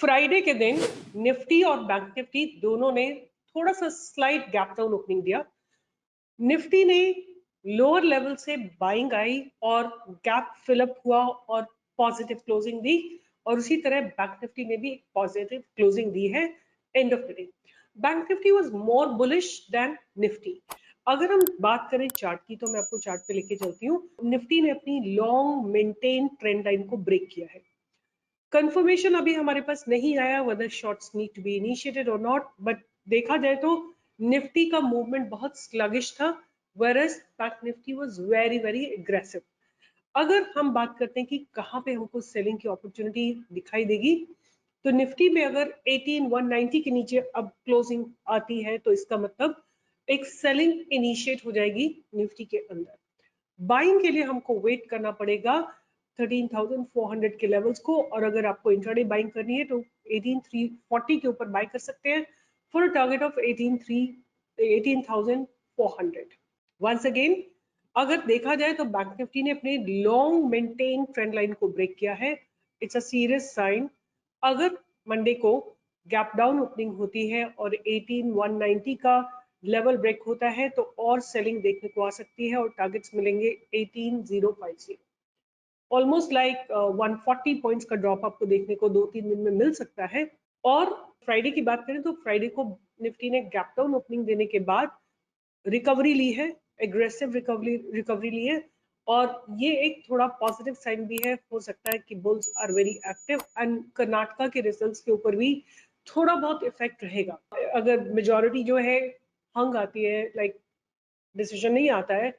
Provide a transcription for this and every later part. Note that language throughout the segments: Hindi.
फ्राइडे के दिन निफ्टी और बैंक निफ्टी दोनों ने थोड़ा सा स्लाइट गैप डाउन ओपनिंग दिया। निफ्टी ने लोअर लेवल से बाइंग आई और गैप फिलअप हुआ और पॉजिटिव क्लोजिंग दी, और उसी तरह बैंक निफ्टी ने भी पॉजिटिव क्लोजिंग दी है end of the day. Bank Nifty was more bullish than Nifty. अगर हम बात करें चार्ट की तो मैं आपको चार्ट पे लेके चलती हूँ। निफ्टी ने अपनी लॉन्ग मेंटेन ट्रेंड लाइन को ब्रेक किया है। कंफर्मेशन अभी हमारे पास नहीं आया whether shorts need to be initiated और नॉट, बट देखा जाए तो निफ्टी का मूवमेंट बहुत स्लगिश था, whereas bank Nifty was very very aggressive. अगर हम बात करते हैं कि कहाँ पे हमको सेलिंग की अपॉर्चुनिटी दिखाई देगी, तो निफ्टी में अगर 18190 के नीचे अब क्लोजिंग आती है तो इसका मतलब एक सेलिंग इनिशिएट हो जाएगी निफ्टी के अंदर। बाइंग के लिए हमको वेट करना पड़ेगा 13,400 के लेवल्स को, और अगर आपको इंट्राडे बाइंग करनी है तो 18,340 के ऊपर बाय कर सकते हैं for a target of 18,400। Once again अगर देखा जाए तो बैंक निफ्टी ने अपने लॉन्ग मेंटेन ट्रेंड लाइन को ब्रेक किया है। It's a serious sign. अगर मंडे को गैप डाउन ओपनिंग होती है और 18,190 का लेवल ब्रेक होता है तो और सेलिंग देखने को आ सकती है और टारगेट्स मिलेंगे 18,050। ऑलमोस्ट लाइक 140 पॉइंट्स का ड्रॉप आपको देखने को 2-3 दिन में मिल सकता है। और फ्राइडे की बात करें तो फ्राइडे को निफ्टी ने गैप डाउन ओपनिंग देने के बाद रिकवरी ली है, एग्रेसिव रिकवरी ली है, और ये एक थोड़ा पॉजिटिव साइन भी है। हो सकता है कि bulls are very active and Karnataka के रिजल्ट्स के ऊपर भी थोड़ा बहुत इफेक्ट रहेगा। अगर मेजॉरिटी जो है हंग आती है, लाइक डिसीजन नहीं आता है,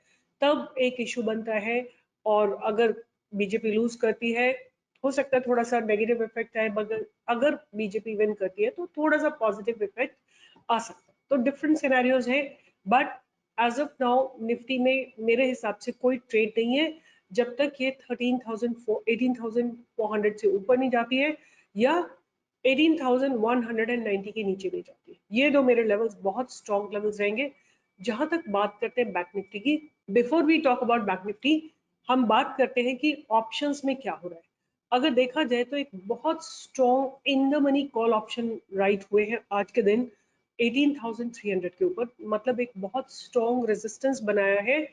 तब एक इशू बनता है। और अगर बीजेपी लूज करती है हो सकता है थोड़ा सा नेगेटिव इफेक्ट है, मगर अगर बीजेपी विन करती है तो थोड़ा सा पॉजिटिव इफेक्ट आ सकता है। तो डिफरेंट सिनेरियोज है, but as of now Nifty में मेरे हिसाब से कोई ट्रेड नहीं है जब तक ये 18,400 से ऊपर नहीं जाती है या 18,190 के नीचे नहीं जाती है। ये दो मेरे लेवल्स बहुत स्ट्रॉन्ग लेवल्स रहेंगे। जहां तक बात करते हैं बैंक निफ्टी की, before we talk about bank Nifty हम बात करते हैं कि ऑप्शंस में क्या हो रहा है। अगर देखा जाए तो एक बहुत strong in the money call option right हुए हैं आज के दिन 18,300 के ऊपर, मतलब एक बहुत स्ट्रॉन्ग रेजिस्टेंस बनाया है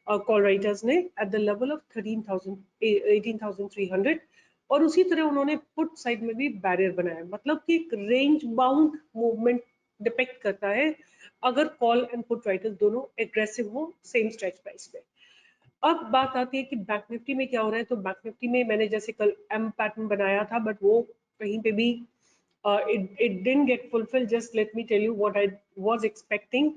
कॉल राइटर्स ने एट द लेवल ऑफ 18,300। और उसी तरह उन्होंने पुट साइड में भी बैरियर बनाया, मतलब कि एक रेंज बाउंड मूवमेंट डिपेक्ट करता है अगर कॉल एंड पुट राइटर्स दोनों एग्रेसिव हो सेम स्ट्राइक प्राइस पे। अब बात आती है कि बैंक निफ्टी में क्या हो रहा है। तो बैंक निफ्टी में मैंने जैसे कल एम पैटर्न बनाया था, बट वो कहीं पे भी it didn't get fulfilled. Just let me tell you what I was expecting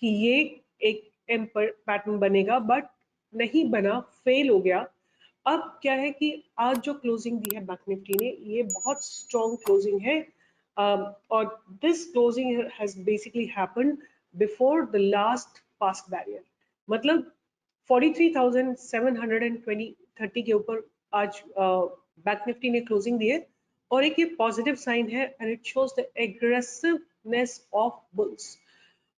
कि ये एक एम पैटर्न बनेगा, बट नहीं बना, फेल हो गया। अब क्या है कि आज जो क्लोजिंग दी है बैंक निफ्टी ने, ये बहुत स्ट्रॉन्ग क्लोजिंग है, और this closing has basically happened before the last past barrier. मतलब 43,730 के ऊपर आज बैंक निफ्टी ने क्लोजिंग दी है, और एक ये पॉजिटिव साइन है and it shows the aggressiveness of bulls.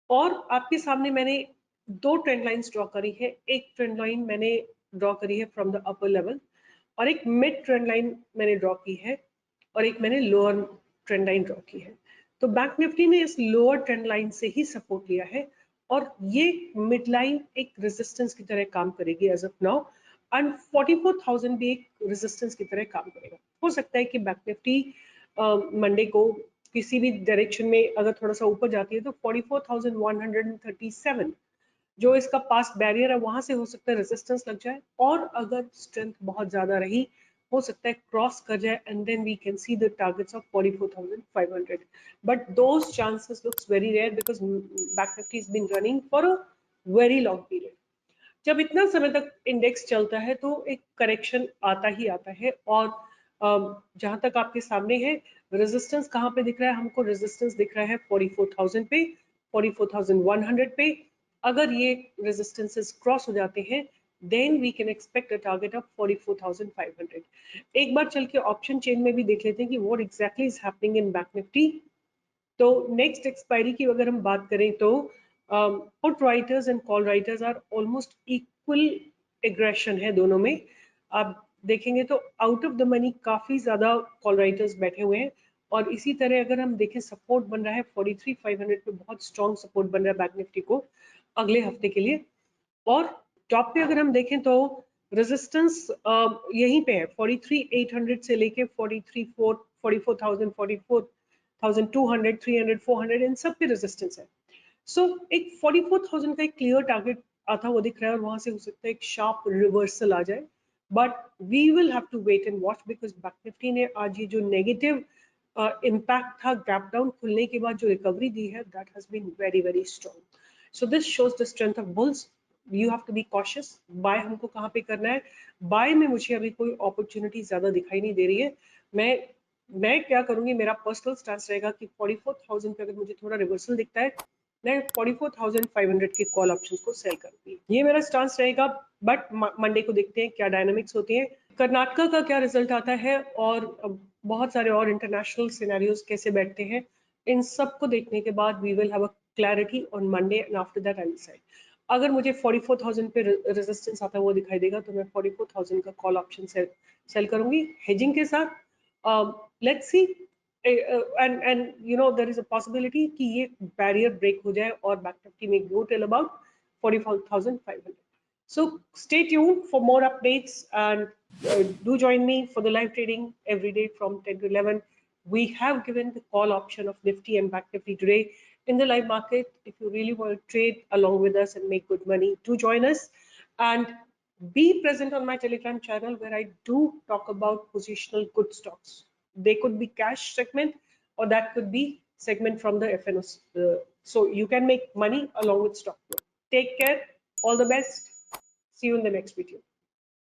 और आपके सामने मैंने दो ट्रेंड लाइंस ड्रॉ करी है। एक ट्रेंड लाइन मैंने ड्रॉ करी है फ्रॉम द अपर लेवल, और एक मिड ट्रेंड लाइन मैंने ड्रॉ की है, और एक मैंने लोअर ट्रेंड लाइन ड्रॉ की है। तो बैंक निफ्टी ने इस लोअर ट्रेंड लाइन से ही सपोर्ट लिया है, और ये मिड लाइन एक रेजिस्टेंस की तरह काम करेगी एज ऑफ नाउ, एंड 44,000 भी एक रेजिस्टेंस की तरह काम करेगा। हो सकता है कि बैंक निफ्टी मंडे को किसी भी डायरेक्शन में अगर थोड़ा सा ऊपर जाती है तो 44,137 जो इसका पास्ट बैरियर है वहां से हो सकता है रेजिस्टेंस लग जाए, और अगर स्ट्रेंथ बहुत ज्यादा रही हो सकता है क्रॉस कर जाए, and then we can see the targets of 44,500, but those chances looks very rare because bank Nifty is been running for a very long period. जब इतना समय तक इंडेक्स चलता है तो एक करेक्शन आता ही आता है, और जहां तक आपके सामने है रेजिस्टेंस कहाँ पे दिख रहा है हमको, रेजिस्टेंस दिख रहा है 44,000 पे, 44,100 पे। अगर ये रेजिस्टेंसेस क्रॉस हो जाते हैं then we can expect a target of 44,500। एक बार चल के ऑप्शन चेन में भी देख लेते हैं कि what exactly is happening in bank Nifty. तो नेक्स्ट एक्सपायरी की अगर हम बात करें तो put writers and call writers are almost equal aggression है दोनों में। आप देखेंगे तो आउट ऑफ द मनी काफी ज्यादा कॉल राइटर्स बैठे हुए हैं, और इसी तरह अगर हम देखें सपोर्ट बन रहा है 43,500 पे, बहुत स्ट्रॉन्ग सपोर्ट बन रहा है बैंक निफ्टी को अगले हफ्ते के लिए। और टॉप पे अगर हम देखें तो रेजिस्टेंस यहीं पे है 43,800 से लेके 44,000, 44,200, 300, 400, इन सब पे रेजिस्टेंस है। सो एक 44,000 का एक क्लियर टारगेट आता हुआ दिख रहा है और वहां से हो सकता है एक शार्प रिवर्सल आ जाए, but we will have to wait and watch because bank Nifty ने आज ये जो नेगेटिव इम्पैक्ट था गैप डाउन खुलने के बाद जो रिकवरी दी है, that has been very very strong. So this shows the strength of bulls. You have to be cautious. Buy हमको कहाँ पे करना है? बाय में मुझे अभी कोई अपॉर्चुनिटी ज्यादा दिखाई नहीं दे रही है। मैं क्या करूंगी, मेरा पर्सनल स्टांस रहेगा कि 44,000 पे अगर मुझे थोड़ा रिवर्सल दिखता है, मैं 44,500 के कॉल ऑप्शंस को सेल करूंगी। ये मेरा स्टांस रहेगा। बट मंडे को देखते हैं क्या डायनामिक्स होती हैं, कर्नाटका का क्या रिजल्ट आता है और बहुत सारे और इंटरनेशनल सिनेरियोज कैसे बैठते हैं। इन सब को देखने के बाद we will have a clarity on Monday and after that I will decide. अगर मुझे 44,000 पे रेजिस्टेंस आता हुआ दिखाई देगा तो मैं 44,000 का कॉल ऑप्शन सेल करूंगी हेजिंग के साथ। Let's see and you know there is a possibility कि ये बैरियर ब्रेक हो जाए और बैंक निफ्टी में grow till about 44,500. So stay tuned for more updates and do join me for the live trading every day from 10 to 11. We have given the call option of Nifty and Bank Nifty today in the live market. If you really want to trade along with us and make good money, do join us and be present on my Telegram channel where I do talk about positional good stocks. They could be cash segment or that could be segment from the FNO. So you can make money along with stock. Take care. All the best. See you in the next video.